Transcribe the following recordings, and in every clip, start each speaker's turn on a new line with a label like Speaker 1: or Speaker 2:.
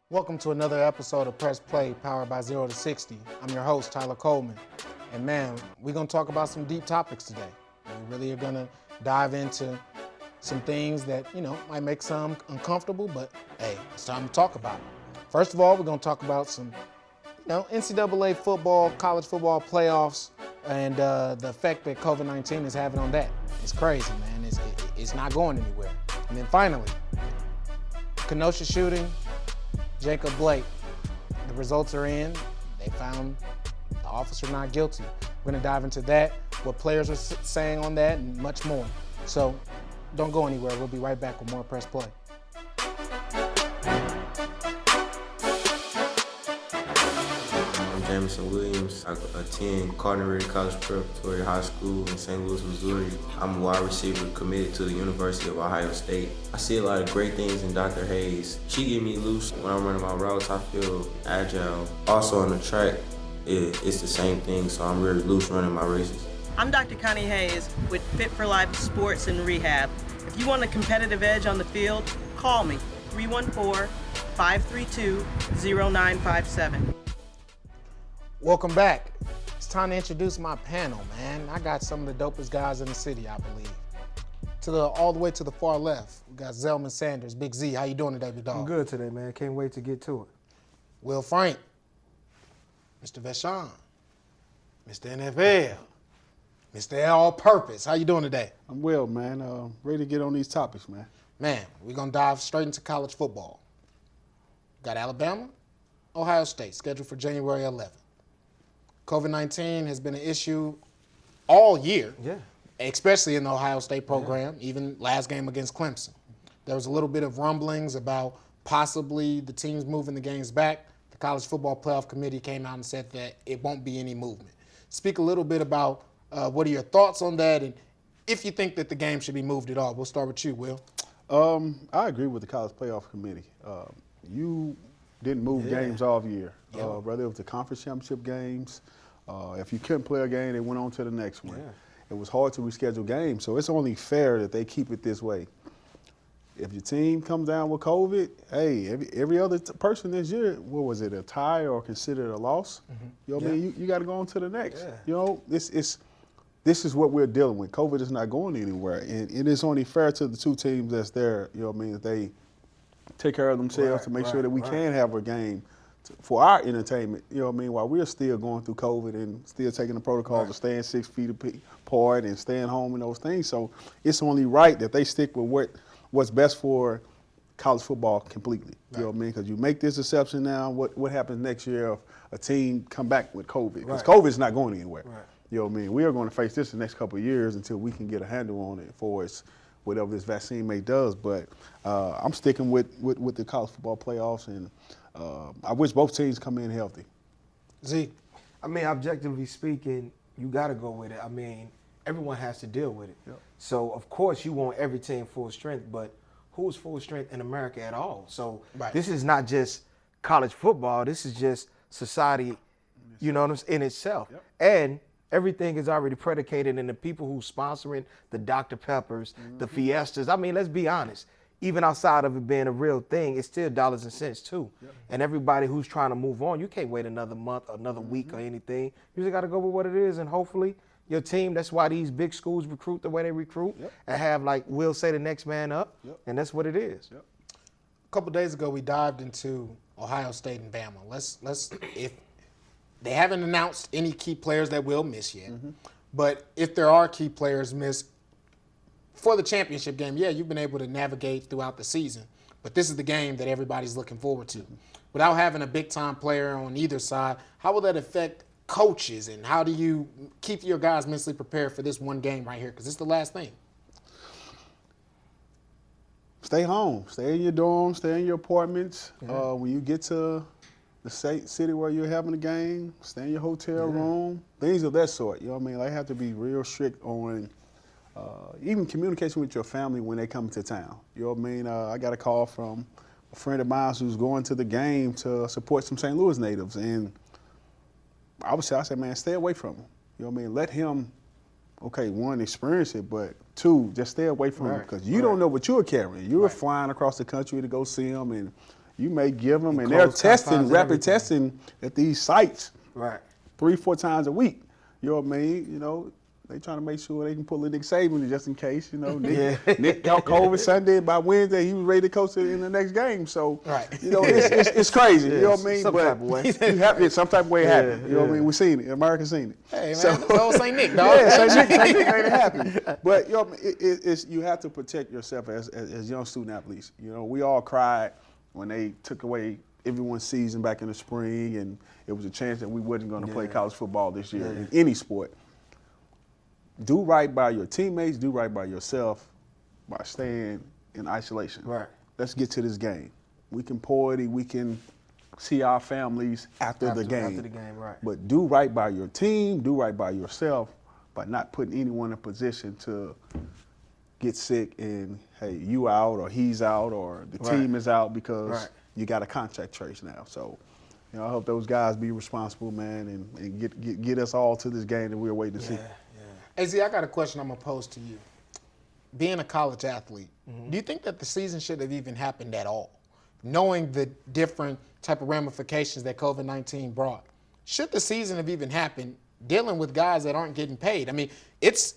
Speaker 1: Welcome to another episode of Press Play, powered by 0 to 60. I'm your host, Tyler Coleman. And man, we're going to talk about some deep topics today. We really are going to dive into some things that, might make some uncomfortable, but hey, it's time to talk about it. First of all, we're going to talk about some, NCAA football, college football playoffs, and the effect that COVID-19 is having on that. It's crazy, man. It's not going anywhere. And then finally, Kenosha shooting, Jacob Blake, the results are in. They found the officer not guilty. We're going to dive into that, what players are saying on that, and much more. So don't go anywhere. We'll be right back with more Press Play.
Speaker 2: I'm Jamison Williams. I attend Cardinal College Preparatory High School in St. Louis, Missouri. I'm a wide receiver committed to the University of Ohio State. I see a lot of great things in Dr. Hayes. She get me loose when I'm running my routes. I feel agile. Also on the track, it's the same thing, so I'm really loose running my races.
Speaker 3: I'm Dr. Connie Hayes with Fit for Life Sports and Rehab. If you want a competitive edge on the field, call me, 314-532-0957.
Speaker 1: Welcome back. It's time to introduce my panel, man. I got some of the dopest guys in the city, I believe. All the way to the far left, we got Zelman Sanders, Big Z. How you doing today, big dog?
Speaker 4: I'm good today, man. Can't wait to get to it.
Speaker 1: Will Frank, Mr. Vashon, Mr. NFL, Mr. All-Purpose. How you doing today?
Speaker 4: I'm well, man. Ready to get on these topics, man.
Speaker 1: Man, we're going to dive straight into college football. Got Alabama, Ohio State, scheduled for January 11th. COVID-19 has been an issue all year, especially in the Ohio State program, even last game against Clemson. There was a little bit of rumblings about possibly the teams moving the games back. The College Football Playoff Committee came out and said that it won't be any movement. Speak a little bit about what are your thoughts on that, and if you think that the game should be moved at all. We'll start with you, Will.
Speaker 4: I agree with the College Playoff Committee. You didn't move games all year. Whether it was the conference championship games, if you couldn't play a game, they went on to the next one. It was hard to reschedule games, so it's only fair that they keep it this way. If your team comes down with COVID, hey, every other person this year, what was it, a tie or considered a loss? You know what I mean? You got to go on to the next. You know, this is what we're dealing with. COVID is not going anywhere, and it is only fair to the two teams that's there. You know what I mean? That they take care of themselves to make sure that we can have a game for our entertainment, you know what I mean, while we're still going through COVID and still taking the protocol of staying 6 feet apart and staying home and those things. So it's only right that they stick with what's best for college football completely. You know what I mean? Because you make this exception now, what happens next year if a team come back with COVID? Because COVID is not going anywhere. You know what I mean? We are going to face this the next couple of years until we can get a handle on it for us, whatever this vaccine may does. But I'm sticking with the college football playoffs, and I wish both teams come in healthy.
Speaker 1: Z.
Speaker 5: I mean, objectively speaking, you got to go with it. I mean, everyone has to deal with it. So, of course, you want every team full strength, but who's full strength in America at all? So this is not just college football. This is just society, you know what I'm saying, in itself. And everything is already predicated in the people who's sponsoring the Dr. Peppers, the Fiestas. I mean, let's be honest. Even outside of it being a real thing, it's still dollars and cents too. And everybody who's trying to move on, you can't wait another month, another week or anything. You just got to go with what it is, and hopefully your team, that's why these big schools recruit the way they recruit and have, like Will say, the next man up, and that's what it is.
Speaker 1: A couple days ago, we dived into Ohio State and Bama. Let's if they haven't announced any key players that will miss yet, but if there are key players missed for the championship game, you've been able to navigate throughout the season, but this is the game that everybody's looking forward to. Without having a big-time player on either side, how will that affect coaches, and how do you keep your guys mentally prepared for this one game right here? Because it's the last thing.
Speaker 4: Stay home. Stay in your dorms. Stay in your apartments. When you get to the city where you're having a game, stay in your hotel room. Things of that sort. You know what I mean? They have to be real strict on even communication with your family when they come to town. You know what I mean? I got a call from a friend of mine who's going to the game to support some St. Louis natives, and I said, man, stay away from him. You know what I mean? Let him, one, experience it, but two, just stay away from him, because you don't know what you're carrying. You're flying across the country to go see him, and you may give them, and
Speaker 5: close
Speaker 4: they're
Speaker 5: confines
Speaker 4: testing,
Speaker 5: and
Speaker 4: rapid
Speaker 5: everything.
Speaker 4: testing at these sites
Speaker 5: Right.
Speaker 4: 3-4 times a week. You know what I mean? You know, they trying to make sure they can pull a Nick Saban just in case. You know, Nick got COVID Sunday. By Wednesday, he was ready to coach in the next game. So, you know, it's crazy. You know what I mean?
Speaker 5: Some
Speaker 4: but
Speaker 5: type of way.
Speaker 4: you have it. Some type of way it happened. You know what I mean? We've seen it. America's seen it.
Speaker 1: Hey, man, so St. Nick, dog.
Speaker 4: Yeah, St. Nick made it happen. But you know, it's you have to protect yourself as young student athletes. You know, we all cried when they took away everyone's season back in the spring, and it was a chance that we wasn't going to play college football this year in any sport. Do right by your teammates. Do right by yourself by staying in isolation.
Speaker 5: Right.
Speaker 4: Let's get to this game. We can party. We can see our families after the game.
Speaker 5: After the game, right.
Speaker 4: But do right by your team, do right by yourself by not putting anyone in a position to get sick and, hey, you out or he's out or the team is out because you got a contact trace now. So, you know, I hope those guys be responsible, man, and get us all to this game that we're waiting to see.
Speaker 1: Hey, Z, I got a question I'm going to pose to you. Being a college athlete, do you think that the season should have even happened at all? Knowing the different type of ramifications that COVID-19 brought, should the season have even happened dealing with guys that aren't getting paid? I mean, it's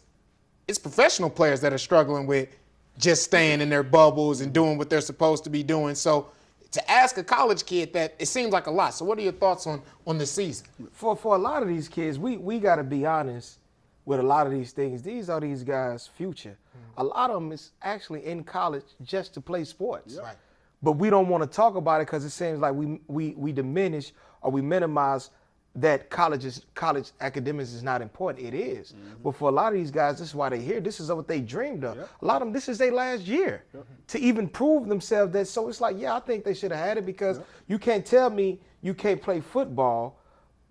Speaker 1: professional players that are struggling with just staying in their bubbles and doing what they're supposed to be doing. So to ask a college kid that, it seems like a lot. So what are your thoughts on the season?
Speaker 5: For a lot of these kids, we got to be honest with a lot of these things. These are these guys' future. A lot of them is actually in college just to play sports.
Speaker 1: Right.
Speaker 5: But we don't want to talk about it because it seems like we diminish or we minimize that college academics is not important. It is. But for a lot of these guys, this is why they're here. This is what they dreamed of. A lot of them, this is their last year to even prove themselves that. So it's like, yeah, I think they should have had it because you can't tell me you can't play football,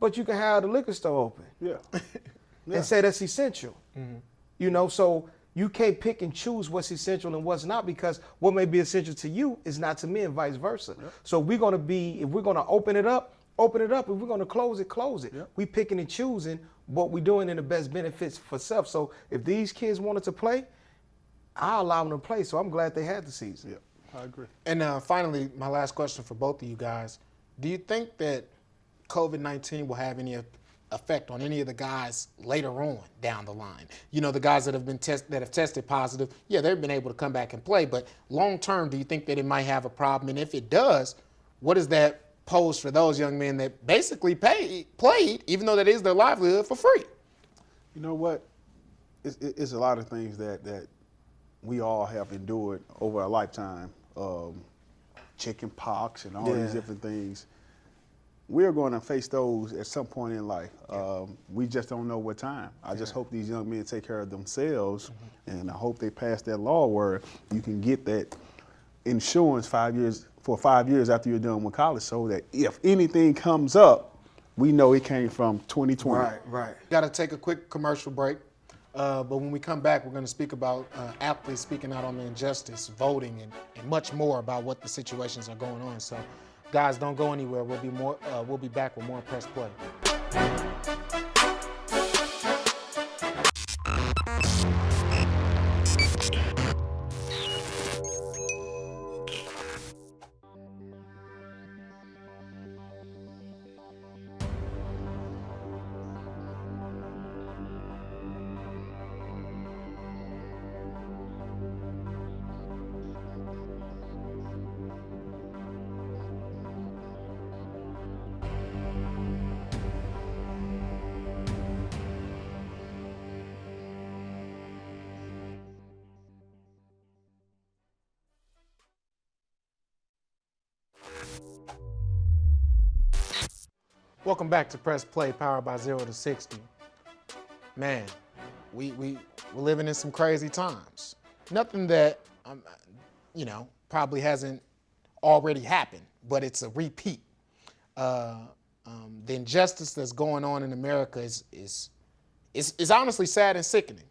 Speaker 5: but you can have the liquor store open. And say that's essential. You know, so you can't pick and choose what's essential and what's not because what may be essential to you is not to me and vice versa. So if we're going to open it up. If we're going to close it. We picking and choosing what we're doing in the best benefits for self. So if these kids wanted to play, I'll allow them to play. So I'm glad they had the season.
Speaker 4: I agree.
Speaker 1: And finally, my last question for both of you guys. Do you think that COVID-19 will have any effect on any of the guys later on down the line? You know, the guys that have tested positive, they've been able to come back and play. But long term, do you think that it might have a problem? And if it does, what does that pose for those young men that basically played, even though that is their livelihood, for free?
Speaker 4: You know what? It's a lot of things that we all have endured over a lifetime. Chicken pox and all these different things. We're going to face those at some point in life. We just don't know what time. I just hope these young men take care of themselves, and I hope they pass that law where you can get that insurance 5 years after you're done with college, so that if anything comes up, we know it came from 2020.
Speaker 5: Right.
Speaker 1: Got to take a quick commercial break. But when we come back, we're going to speak about athletes speaking out on the injustice, voting, and much more about what the situations are going on. So, guys, don't go anywhere. We'll be back with more Press Play. Welcome back to Press Play, powered by 0 to 60. Man, we're living in some crazy times. Nothing that, probably hasn't already happened, but it's a repeat. The injustice that's going on in America is honestly sad and sickening.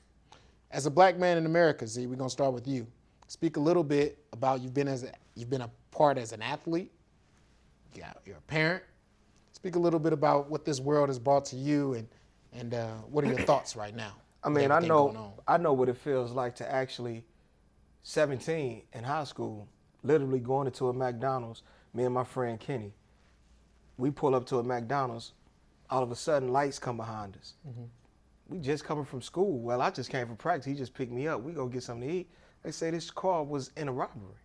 Speaker 1: As a black man in America, Z, we're gonna start with you. Speak a little bit about you've been a part as an athlete. You're a parent. Speak a little bit about what this world has brought to you and what are your thoughts right now?
Speaker 5: I mean, I know what it feels like to actually 17 in high school, literally going into a McDonald's Me and my friend Kenny, we pull up to a McDonald's. All of a sudden, lights come behind us. We just coming from school. Well, I just came from practice. He just picked me up. We go get something to eat. They say this car was in a robbery.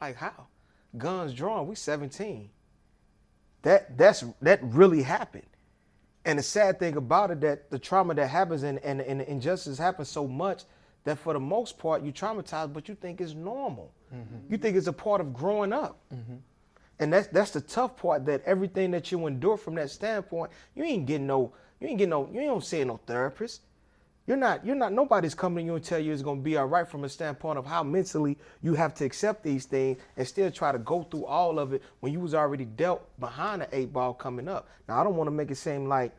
Speaker 5: Like how? Guns drawn. We 17. That really happened. And the sad thing about it, that the trauma that happens and the injustice happens so much that for the most part you traumatized, but you think it's normal. You think it's a part of growing up. And that's the tough part, that everything that you endure from that standpoint, you ain't seeing no therapist. Nobody's coming to you and tell you it's gonna be all right from a standpoint of how mentally you have to accept these things and still try to go through all of it when you was already dealt behind the 8 ball coming up. Now, I don't want to make it seem like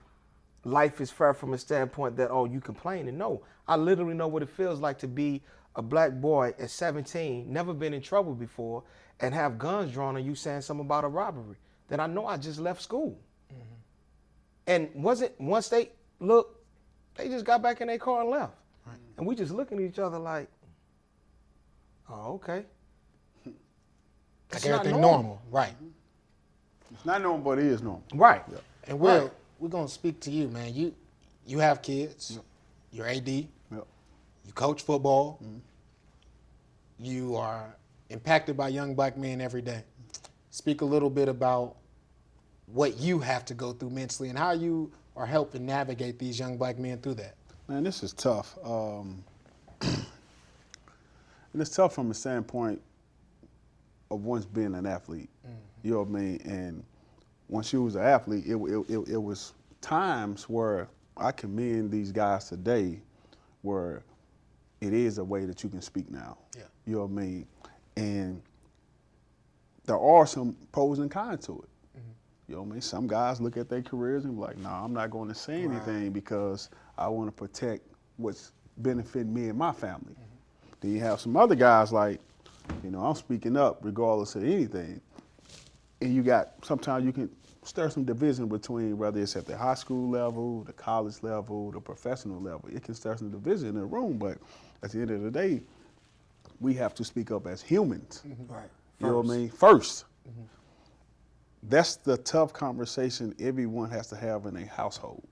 Speaker 5: life is fair from a standpoint that, oh, you complaining. No, I literally know what it feels like to be a black boy at 17, never been in trouble before, and have guns drawn on you saying something about a robbery that I know I just left school. And once they just got back in their car and left. Right. And we just looking at each other like, oh, okay.
Speaker 1: Like everything normal. Right.
Speaker 4: It's not normal, but it is normal.
Speaker 5: Right.
Speaker 1: Yeah. And we're gonna speak to you, man. You have kids. Yep. You're AD. Yep. You coach football. You are impacted by young black men every day. Speak a little bit about what you have to go through mentally and how you are helping navigate these young black men through that.
Speaker 4: Man, this is tough. And it's tough from a standpoint of once being an athlete. You know what I mean? And once you was an athlete, it was times where I commend these guys today where it is a way that you can speak now. Yeah. You know what I mean? And there are some pros and cons to it. You know what I mean? Some guys look at their careers and be like, nah, I'm not going to say anything because I want to protect what's benefiting me and my family. Then you have some other guys like, I'm speaking up regardless of anything. And sometimes you can stir some division between whether it's at the high school level, the college level, the professional level. It can stir some division in the room, but at the end of the day, we have to speak up as humans.
Speaker 5: Right.
Speaker 4: You know what I mean? First. That's the tough conversation everyone has to have in a household.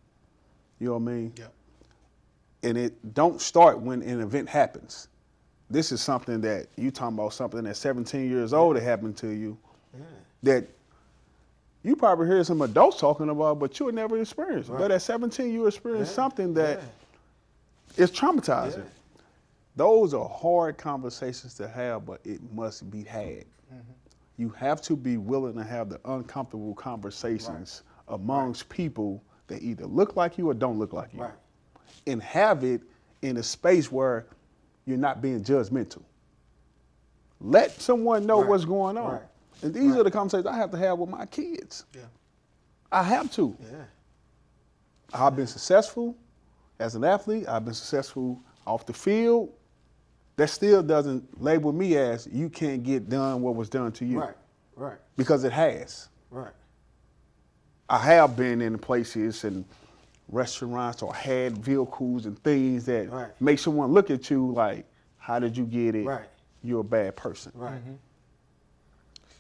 Speaker 4: You know what I mean? Yeah. And it don't start when an event happens. This is something that you talking about, something at 17 years old that happened to you that you probably hear some adults talking about, but you would never experience. Right. But at 17, you experience something that is traumatizing. Yeah. Those are hard conversations to have, but it must be had. You have to be willing to have the uncomfortable conversations amongst people that either look like you or don't look like you. Right. And have it in a space where you're not being judgmental. Let someone know what's going on. Right. And these are the conversations I have to have with my kids. Yeah. I have to. Yeah. I've been successful as an athlete. I've been successful off the field. That still doesn't label me as you can't get done what was done to you. Right. Because it has. Right. I have been in places and restaurants or had vehicles and things that make someone look at you like, how did you get it? Right. You're a bad person. Right.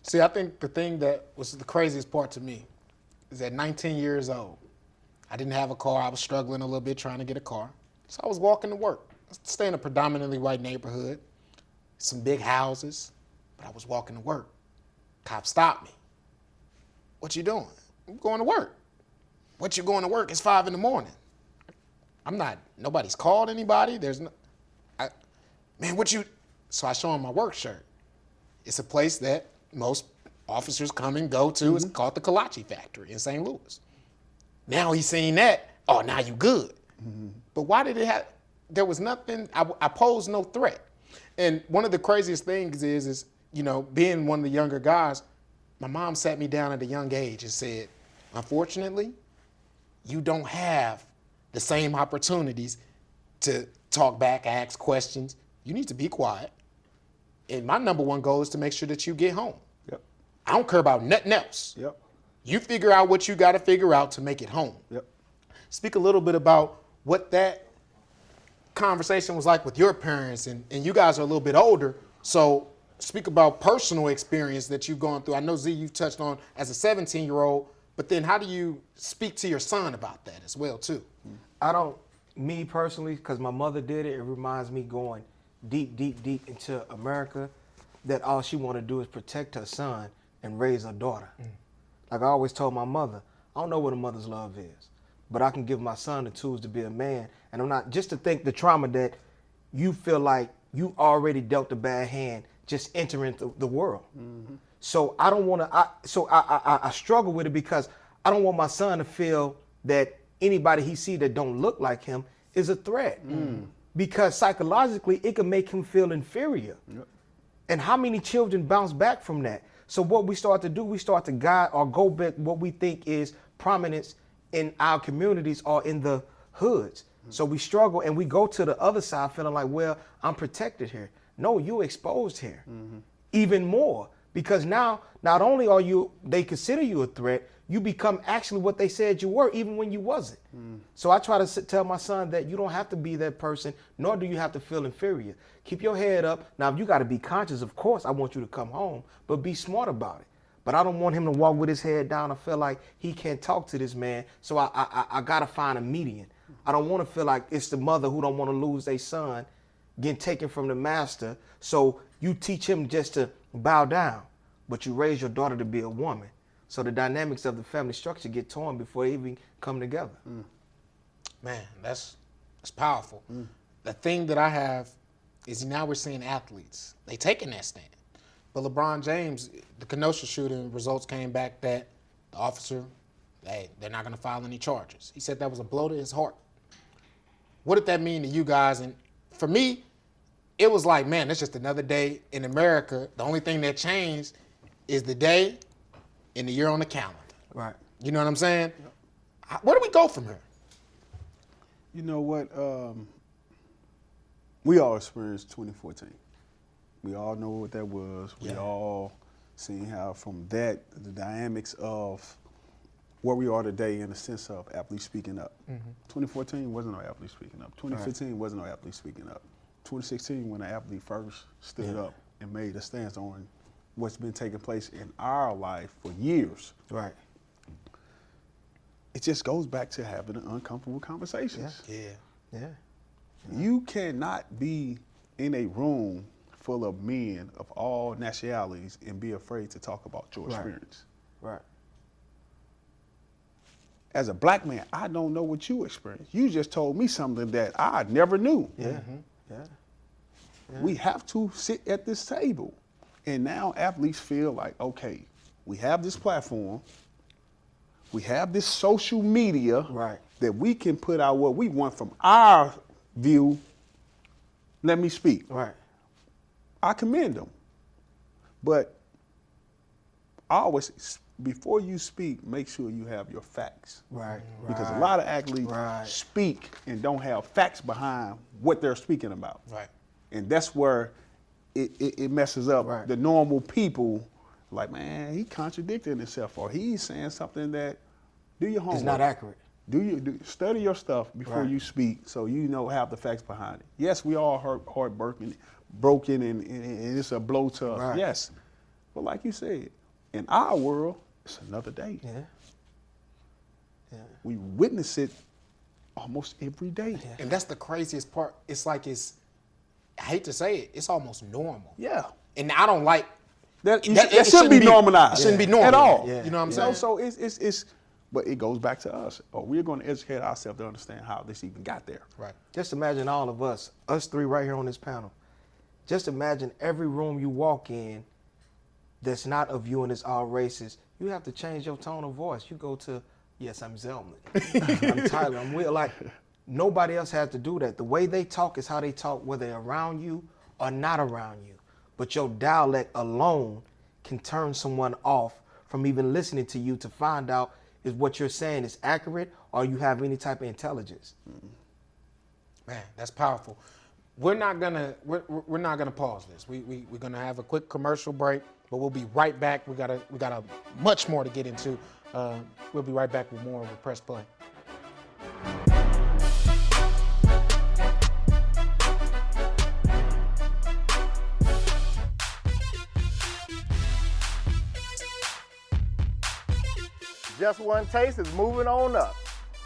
Speaker 1: See, I think the thing that was the craziest part to me is at 19 years old, I didn't have a car. I was struggling a little bit trying to get a car. So I was walking to work. I stay in a predominantly white neighborhood, some big houses, but I was walking to work. Cop stopped me. What you doing? I'm going to work. What you going to work? It's 5 a.m. I'm not, nobody's called anybody. So I show him my work shirt. It's a place that most officers come and go to. It's called the Kolache Factory in St. Louis. Now he's seen that, oh, now you good. But why did it have, there was nothing, I posed no threat. And one of the craziest things is, being one of the younger guys, my mom sat me down at a young age and said, unfortunately, you don't have the same opportunities to talk back, ask questions. You need to be quiet. And my number one goal is to make sure that you get home. Yep. I don't care about nothing else. Yep. You figure out what you got to figure out to make it home. Yep. Speak a little bit about what that conversation was like with your parents, and you guys are a little bit older, so speak about personal experience that you've gone through. I know, Z, you've touched on as a 17-year-old, but then how do you speak to your son about that as well, too?
Speaker 5: Me personally, because my mother did it, it reminds me going deep, deep, deep into America, that all she want to do is protect her son and raise her daughter. Like I always told my mother, I don't know what a mother's love is, but I can give my son the tools to be a man. And I'm not, just to think the trauma that you feel like you already dealt a bad hand just entering the world. So I don't want to, I struggle with it because I don't want my son to feel that anybody he see that don't look like him is a threat. Because psychologically, it can make him feel inferior. And how many children bounce back from that? So what we start to do, we start to guide or go back what we think is prominence in our communities or in the hoods. So we struggle and we go to the other side feeling like, well, I'm protected here. No, you exposed here. Even more. Because now, not only are they consider you a threat, you become actually what they said you were, even when you wasn't. So I try to tell my son that you don't have to be that person, nor do you have to feel inferior. Keep your head up. Now, if you got to be conscious, of course, I want you to come home, but be smart about it. But I don't want him to walk with his head down and feel like he can't talk to this man, so I got to find a median. I don't want to feel like it's the mother who don't want to lose their son getting taken from the master, so you teach him just to bow down, but you raise your daughter to be a woman. So the dynamics of the family structure get torn before they even come together.
Speaker 1: Man, that's powerful. The thing that I have is now we're seeing athletes. They taking that stand. But LeBron James, the Kenosha shooting results came back that the officer, they're not going to file any charges. He said that was a blow to his heart. What did that mean to you guys? And for me, it was like, man, it's just another day in America. The only thing that changed is the day and the year on the calendar.
Speaker 5: Right.
Speaker 1: You know what I'm saying? Where do we go from here?
Speaker 4: You know what? We all experienced 2014. We all know what that was. We all seen how from that, the dynamics of where we are today in the sense of athletes speaking up. 2014 wasn't no athlete speaking up. 2015 wasn't no athlete speaking up. 2016 when the athlete first stood up and made a stance on what's been taking place in our life for years.
Speaker 5: Right.
Speaker 4: It just goes back to having an uncomfortable conversations.
Speaker 1: Yeah.
Speaker 4: You cannot be in a room full of men of all nationalities and be afraid to talk about your experience.
Speaker 5: Right.
Speaker 4: As a black man, I don't know what you experienced. You just told me something that I never knew. We have to sit at this table. And now athletes feel like, okay, we have this platform, we have this social media that we can put out what we want from our view. Let me speak.
Speaker 5: Right.
Speaker 4: I commend them. But always, before you speak, make sure you have your facts.
Speaker 5: Right.
Speaker 4: Because a lot of athletes speak and don't have facts behind what they're speaking about.
Speaker 1: Right.
Speaker 4: And that's where it messes up the normal people. Like, man, he contradicting himself, or he's saying something that, do your homework.
Speaker 5: It's not accurate.
Speaker 4: Study your stuff before you speak, so you know have the facts behind it. Yes, we all heartbroken, and it's a blow to us. Yes, but like you said, in our world, it's another day. We witness it almost every day.
Speaker 1: And that's the craziest part. It's like I hate to say it, it's almost normal.
Speaker 4: Yeah.
Speaker 1: And I don't like
Speaker 4: that. It shouldn't be normalized.
Speaker 1: It shouldn't be normal
Speaker 4: at all.
Speaker 1: You know what I'm saying?
Speaker 4: So it's but it goes back to us. We're going to educate ourselves to understand how this even got there.
Speaker 1: Right.
Speaker 5: Just imagine all of us three right here on this panel. Just imagine every room you walk in that's not of you and it's all races. You have to change your tone of voice. You go to, yes, I'm Zelman. I'm Tyler. I'm Will. Like, nobody else has to do that. The way they talk is how they talk, whether they're around you or not around you. But your dialect alone can turn someone off from even listening to you to find out is what you're saying is accurate or you have any type of intelligence.
Speaker 1: Man, that's powerful. We're not gonna pause this. We're gonna have a quick commercial break, but we'll be right back. We got a much more to get into. We'll be right back with more of Press Play.
Speaker 6: Just One Taste is moving on up.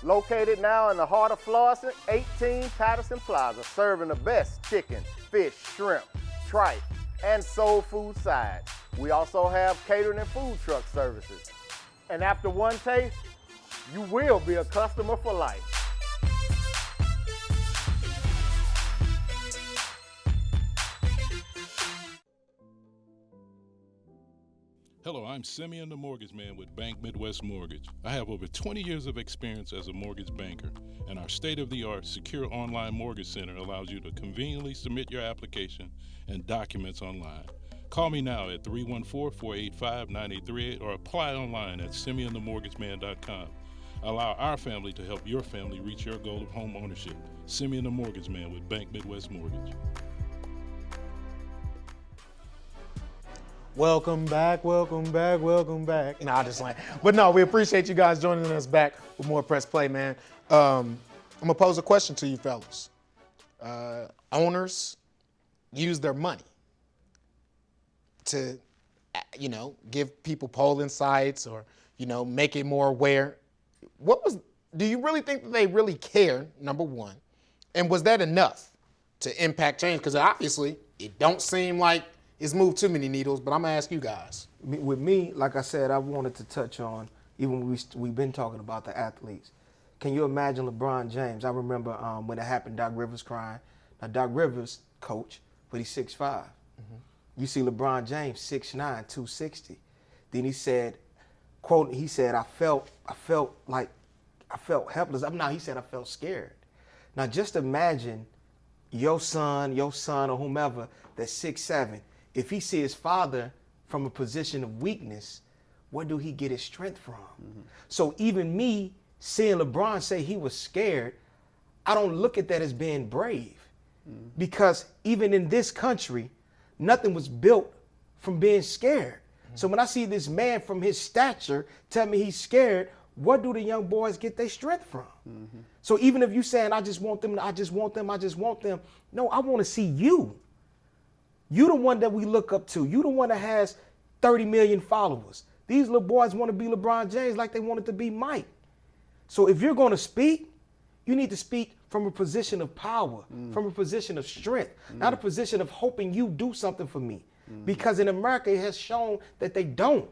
Speaker 6: Located now in the heart of Florissant, 18 Patterson Plaza, serving the best chicken, fish, shrimp, tripe, and soul food sides. We also have catering and food truck services. And after one taste, you will be a customer for life.
Speaker 7: Hello, I'm Simeon the Mortgage Man with Bank Midwest Mortgage. I have over 20 years of experience as a mortgage banker, and our state-of-the-art secure online mortgage center allows you to conveniently submit your application and documents online. Call me now at 314-485-9838 or apply online at simeonthemortgageman.com. Allow our family to help your family reach your goal of home ownership. Simeon the Mortgage Man with Bank Midwest Mortgage.
Speaker 1: Welcome back. Nah, just like, but no, we appreciate you guys joining us back with more Press Play, man. I'm gonna pose a question to you fellas. Owners use their money to, give people polling sites or, make it more aware. Do you really think that they really care, number one? And was that enough to impact change? Because obviously it don't seem like it's moved too many needles, but I'm gonna ask you guys.
Speaker 5: With me, like I said, I wanted to touch on, even we've been talking about the athletes. Can you imagine LeBron James? I remember when it happened, Doc Rivers crying. Now, Doc Rivers, coach, but he's 6'5". Mm-hmm. You see LeBron James, 6'9", 260. Then he said, quote, he said, I felt helpless. He said, I felt scared. Now, just imagine your son or whomever that's 6'7", if he see his father from a position of weakness, where do he get his strength from? Mm-hmm. So even me seeing LeBron say he was scared, I don't look at that as being brave. Mm-hmm. Because even in this country, nothing was built from being scared. Mm-hmm. So when I see this man from his stature tell me he's scared, where do the young boys get their strength from? Mm-hmm. So even if you saying, I just want them, no, I want to see you. You the one that we look up to. You the one that has 30 million followers. These little boys want to be LeBron James like they wanted to be Mike. So if you're going to speak, you need to speak from a position of power, from a position of strength, not a position of hoping you do something for me. Because in America, it has shown that they don't.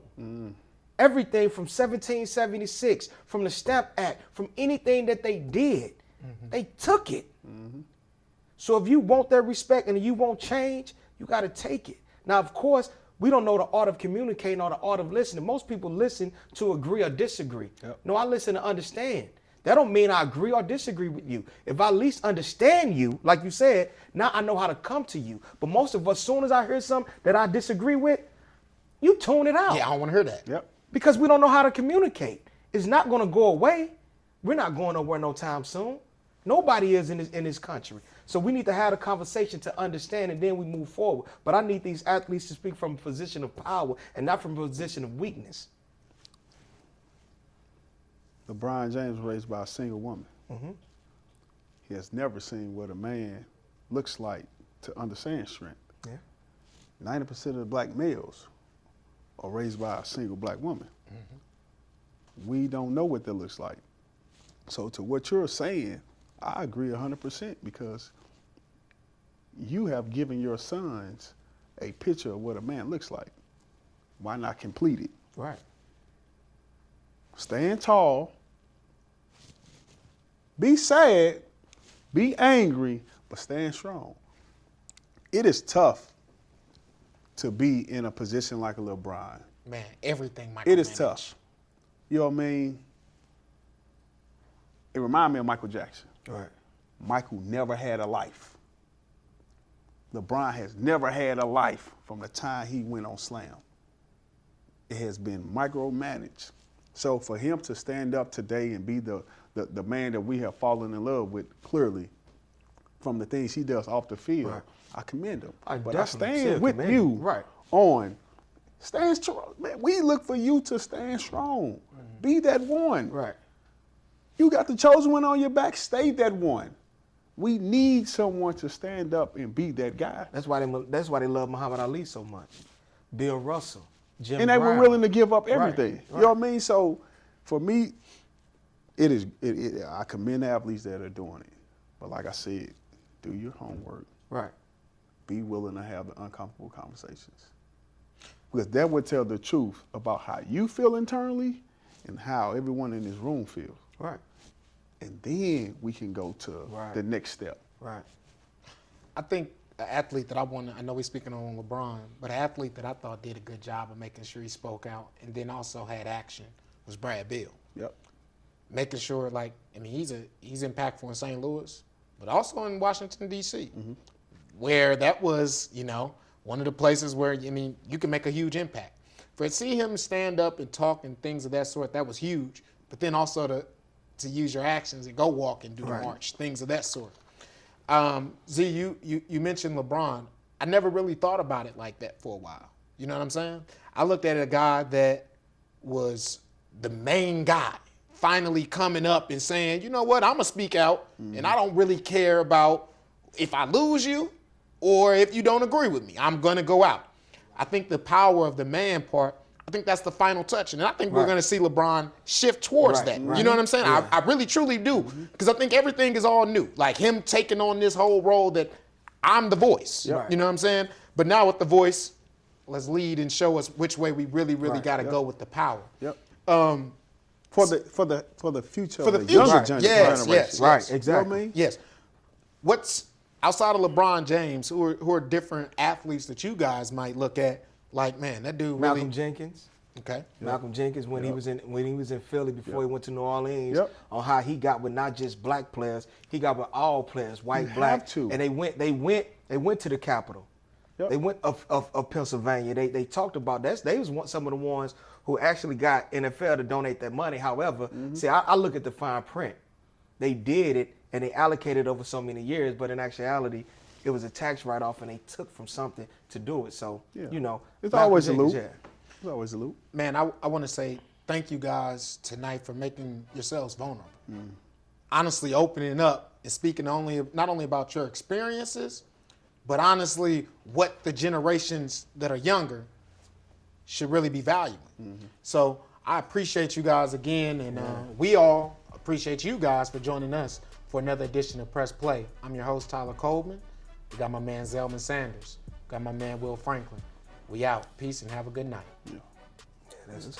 Speaker 5: Everything from 1776, from the Stamp Act, from anything that they did, they took it. So if you want their respect and you want change, you got to take it. Now, of course, we don't know the art of communicating or the art of listening. Most people listen to agree or disagree. Yep. No, I listen to understand. That don't mean I agree or disagree with you. If I at least understand you, like you said, now I know how to come to you. But most of us, as soon as I hear something that I disagree with, you tune it out.
Speaker 1: Yeah, I don't want to hear that.
Speaker 4: Yep.
Speaker 5: Because we don't know how to communicate. It's not going to go away. We're not going nowhere no time soon. Nobody is in this country. So we need to have a conversation to understand, and then we move forward. But I need these athletes to speak from a position of power and not from a position of weakness.
Speaker 4: LeBron James was raised by a single woman.
Speaker 5: Mm-hmm.
Speaker 4: He has never seen what a man looks like to understand strength.
Speaker 5: Yeah.
Speaker 4: 90% of the black males are raised by a single black woman. Mm-hmm. We don't know what that looks like. So to what you're saying, I agree 100% because you have given your sons a picture of what a man looks like. Why not complete it?
Speaker 5: Right.
Speaker 4: Stand tall, be sad, be angry, but stand strong. It is tough to be in a position like a LeBron.
Speaker 1: Man, everything micromanaged.
Speaker 4: It is tough. You know what I mean? It reminds me of Michael Jackson.
Speaker 5: Right.
Speaker 4: Michael never had a life. LeBron has never had a life from the time he went on Slam. It has been micromanaged. So for him to stand up today and be the man that we have fallen in love with, clearly, from the things he does off the field, right. I commend him. But I stand with you on stand strong. Man, we look for you to stand strong. Mm-hmm. Be that one.
Speaker 5: Right.
Speaker 4: You got the chosen one on your back, stay that one. We need someone to stand up and be that guy.
Speaker 5: That's why they love Muhammad Ali so much. Bill Russell, Jim
Speaker 4: And they
Speaker 5: Brown.
Speaker 4: were willing to give up everything.
Speaker 5: Right.
Speaker 4: You know what I mean? So For me, it is. I commend the athletes that are doing it, but like I said, do your homework.
Speaker 5: Right.
Speaker 4: Be willing to have the uncomfortable conversations, because that would tell the truth about how you feel internally and how everyone in this room feels.
Speaker 5: Right.
Speaker 4: And then we can go to the next step.
Speaker 5: Right.
Speaker 1: I think an athlete that I know we're speaking on LeBron, but an athlete that I thought did a good job of making sure he spoke out and then also had action was Brad Beal.
Speaker 4: Yep.
Speaker 1: Making sure, he's impactful in St. Louis, but also in Washington, D.C., where that was, one of the places where, you can make a huge impact. For see him stand up and talk and things of that sort, that was huge. But then also to use your actions and go walk and do the march, things of that sort. Z, you mentioned LeBron. I never really thought about it like that for a while. You know what I'm saying? I looked at a guy that was the main guy, finally coming up and saying, you know what, I'm going to speak out, and I don't really care about if I lose you or if you don't agree with me. I'm going to go out. I think the power of the man part, I think that's the final touch. And I think we're going to see LeBron shift towards that. You know what I'm saying? Yeah. I really, truly do. Because I think everything is all new. Like him taking on this whole role that I'm the voice. You know what I'm saying? But now with the voice, let's lead and show us which way we really got to go with the power.
Speaker 4: Yep. For the future of the
Speaker 1: future.
Speaker 4: younger generation.
Speaker 1: Yes.
Speaker 5: Right, exactly.
Speaker 4: You know what I mean?
Speaker 1: Yes. What's outside of LeBron James, who are different athletes that you guys might look at, like, man, that dude really.
Speaker 5: Malcolm Jenkins.
Speaker 1: Okay.
Speaker 5: Malcolm Jenkins when he was in Philly before he went to New Orleans,
Speaker 4: Yep.
Speaker 5: on how he got with not just black players, he got with all players, white, black, and they went to the Capitol. Yep. They went of Pennsylvania. They talked about that. They was some of the ones who actually got NFL to donate that money. However, see, I look at the fine print. They did it and they allocated over so many years, but in actuality, it was a tax write-off and they took from something to do it. So,
Speaker 4: it's always a loop. It's always a loop.
Speaker 1: Man, I want to say thank you guys tonight for making yourselves vulnerable. Honestly, opening up and speaking not only about your experiences, but honestly, what the generations that are younger should really be valuing. So I appreciate you guys again, and we all appreciate you guys for joining us for another edition of Press Play. I'm your host, Tyler Coleman. We got my man, Zelman Sanders. Got my man, Will Franklin. We out. Peace and have a good night.
Speaker 4: Yeah. That's